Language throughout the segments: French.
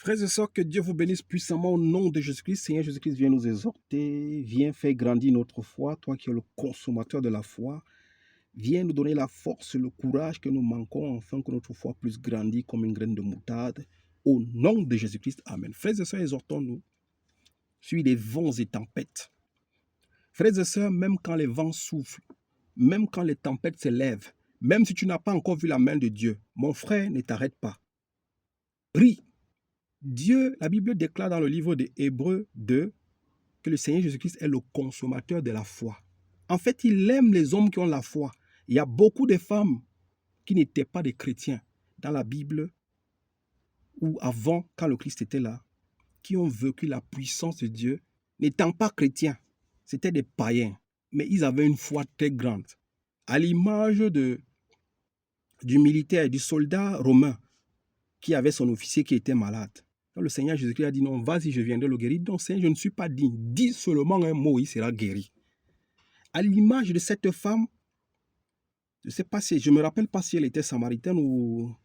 Frères et sœurs, que Dieu vous bénisse puissamment au nom de Jésus-Christ. Seigneur Jésus-Christ, viens nous exhorter, viens faire grandir notre foi, toi qui es le consommateur de la foi. Viens nous donner la force, le courage que nous manquons, afin que notre foi puisse grandir comme une graine de moutarde. Au nom de Jésus-Christ, Amen. Frères et sœurs, exhortons-nous sur les vents et tempêtes. Frères et sœurs, même quand les vents soufflent, même quand les tempêtes s'élèvent, même si tu n'as pas encore vu la main de Dieu, mon frère, ne t'arrête pas. Prie. Dieu, la Bible déclare dans le livre des Hébreux 2 que le Seigneur Jésus-Christ est le consommateur de la foi. En fait, il aime les hommes qui ont la foi. Il y a beaucoup de femmes qui n'étaient pas des chrétiens dans la Bible ou avant, quand le Christ était là, qui ont vécu la puissance de Dieu, n'étant pas chrétiens. C'était des païens, mais ils avaient une foi très grande. À l'image du militaire, du soldat romain qui avait son officier qui était malade. Quand le Seigneur Jésus-Christ a dit non, vas-y, je viendrai le guérir. Donc, Seigneur, je ne suis pas digne. Dis seulement un mot, il sera guéri. À l'image de cette femme, je ne sais pas si, je ne me rappelle pas si elle était samaritaine ou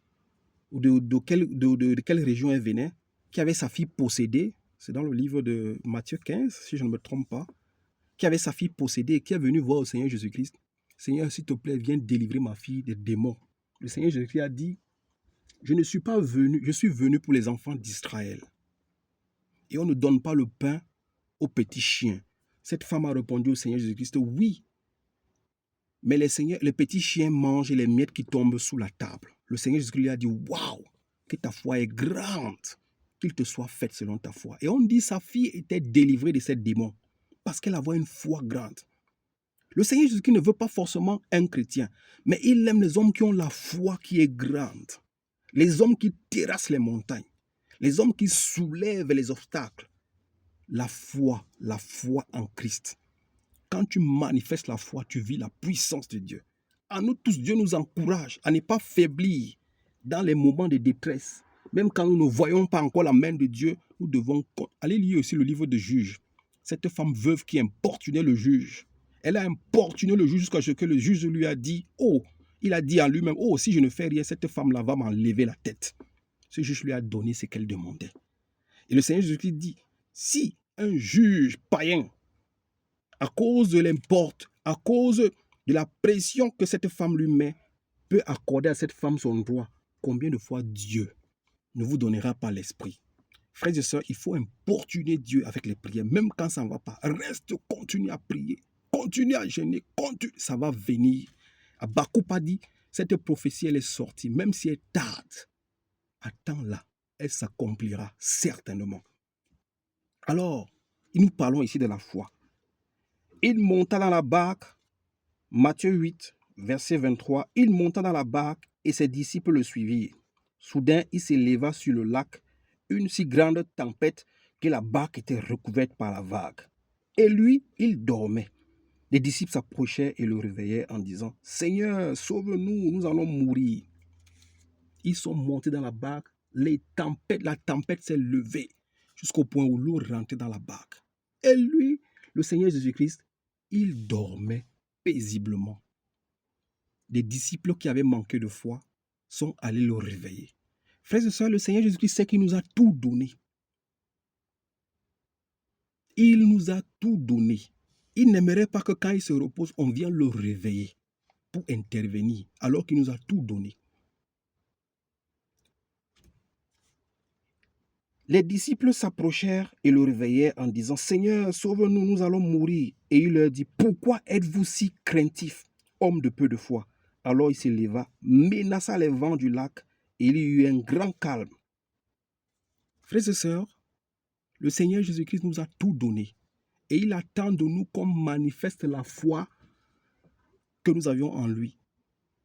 de quelle région elle venait, qui avait sa fille possédée. C'est dans le livre de Matthieu 15, si je ne me trompe pas. Qui avait sa fille possédée et qui est venue voir au Seigneur Jésus-Christ. Seigneur, s'il te plaît, viens délivrer ma fille des démons. Le Seigneur Jésus-Christ a dit, je ne suis pas venu, je suis venu pour les enfants d'Israël. Et on ne donne pas le pain aux petits chiens. Cette femme a répondu au Seigneur Jésus-Christ, oui, mais les petits chiens mangent les miettes qui tombent sous la table. Le Seigneur Jésus-Christ lui a dit, waouh, que ta foi est grande, qu'il te soit fait selon ta foi. Et on dit, sa fille était délivrée de ces démons parce qu'elle avait une foi grande. Le Seigneur Jésus-Christ ne veut pas forcément un chrétien, mais il aime les hommes qui ont la foi qui est grande. Les hommes qui terrassent les montagnes, les hommes qui soulèvent les obstacles. La foi en Christ. Quand tu manifestes la foi, tu vis la puissance de Dieu. À nous tous, Dieu nous encourage à ne pas faiblir dans les moments de détresse. Même quand nous ne voyons pas encore la main de Dieu, nous devons aller lire aussi le livre de Juge. Cette femme veuve qui importunait le juge. Elle a importuné le juge jusqu'à ce que le juge lui a dit, oh, il a dit en lui-même, oh, si je ne fais rien, cette femme-là va m'enlever la tête. Ce juge lui a donné ce qu'elle demandait. Et le Seigneur Jésus-Christ dit, si un juge païen, à cause de l'importe, à cause de la pression que cette femme lui met, peut accorder à cette femme son droit, combien de fois Dieu ne vous donnera pas l'esprit? Frères et sœurs, il faut importuner Dieu avec les prières, même quand ça ne va pas. Reste, continue à prier, continue à jeûner, continue, ça va venir. Habakkuk a dit, cette prophétie, elle est sortie, même si elle tarde, attends-la, elle s'accomplira certainement. Alors, nous parlons ici de la foi. Il monta dans la barque, Matthieu 8, verset 23, il monta dans la barque et ses disciples le suivirent. Soudain, il s'éleva sur le lac une si grande tempête que la barque était recouverte par la vague. Et lui, il dormait. Les disciples s'approchaient et le réveillaient en disant, « Seigneur, sauve-nous, nous allons mourir. » Ils sont montés dans la barque, la tempête s'est levée jusqu'au point où l'eau rentrait dans la barque. Et lui, le Seigneur Jésus-Christ, il dormait paisiblement. Les disciples qui avaient manqué de foi sont allés le réveiller. Frères et sœurs, le Seigneur Jésus-Christ sait qu'il nous a tout donné. Il nous a tout donné. Il n'aimerait pas que quand il se repose, on vienne le réveiller pour intervenir, alors qu'il nous a tout donné. Les disciples s'approchèrent et le réveillèrent en disant, « Seigneur, sauve-nous, nous allons mourir. » Et il leur dit, « Pourquoi êtes-vous si craintifs, hommes de peu de foi ?» Alors il se leva, menaça les vents du lac et il y eut un grand calme. Frères et sœurs, le Seigneur Jésus-Christ nous a tout donné. Et il attend de nous qu'on manifeste la foi que nous avions en lui.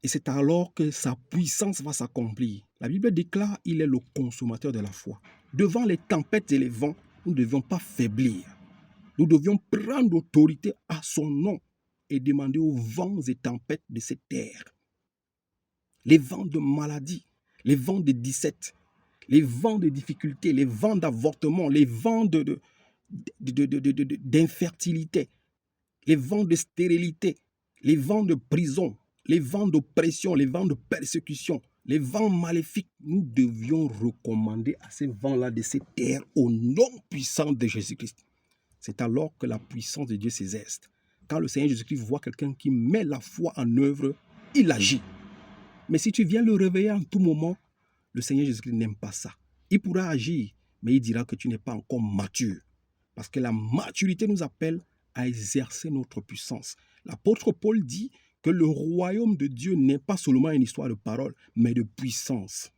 Et c'est alors que sa puissance va s'accomplir. La Bible déclare qu'il est le consommateur de la foi. Devant les tempêtes et les vents, nous ne devions pas faiblir. Nous devions prendre autorité à son nom et demander aux vents et tempêtes de cette terre. Les vents de maladie, les vents de 17, les vents de difficultés, les vents d'avortement, les vents d'infertilité, les vents de stérilité, les vents de prison, les vents d'oppression, les vents de persécution, les vents maléfiques, nous devions recommander à ces vents-là de se taire au nom puissant de Jésus-Christ. C'est alors que la puissance de Dieu s'exerce. Quand le Seigneur Jésus-Christ voit quelqu'un qui met la foi en œuvre, il agit. Mais si tu viens le réveiller en tout moment, le Seigneur Jésus-Christ n'aime pas ça. Il pourra agir, mais il dira que tu n'es pas encore mature. Parce que la maturité nous appelle à exercer notre puissance. L'apôtre Paul dit que le royaume de Dieu n'est pas seulement une histoire de parole, mais de puissance.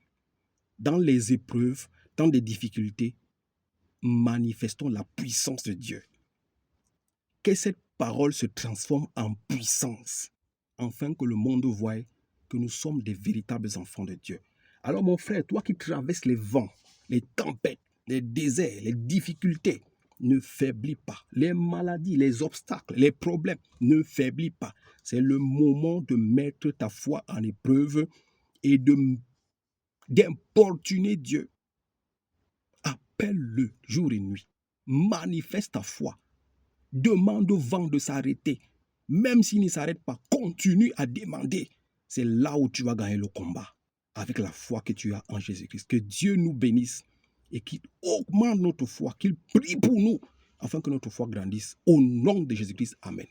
Dans les épreuves, dans les difficultés, manifestons la puissance de Dieu. Que cette parole se transforme en puissance, afin que le monde voie que nous sommes des véritables enfants de Dieu. Alors mon frère, toi qui traverses les vents, les tempêtes, les déserts, les difficultés, ne faiblis pas. Les maladies, les obstacles, les problèmes, ne faiblis pas. C'est le moment de mettre ta foi en épreuve et d'importuner Dieu. Appelle-le jour et nuit. Manifeste ta foi. Demande au vent de s'arrêter. Même s'il ne s'arrête pas, continue à demander. C'est là où tu vas gagner le combat. Avec la foi que tu as en Jésus-Christ. Que Dieu nous bénisse et qu'il augmente notre foi, qu'il prie pour nous, afin que notre foi grandisse. Au nom de Jésus-Christ, Amen.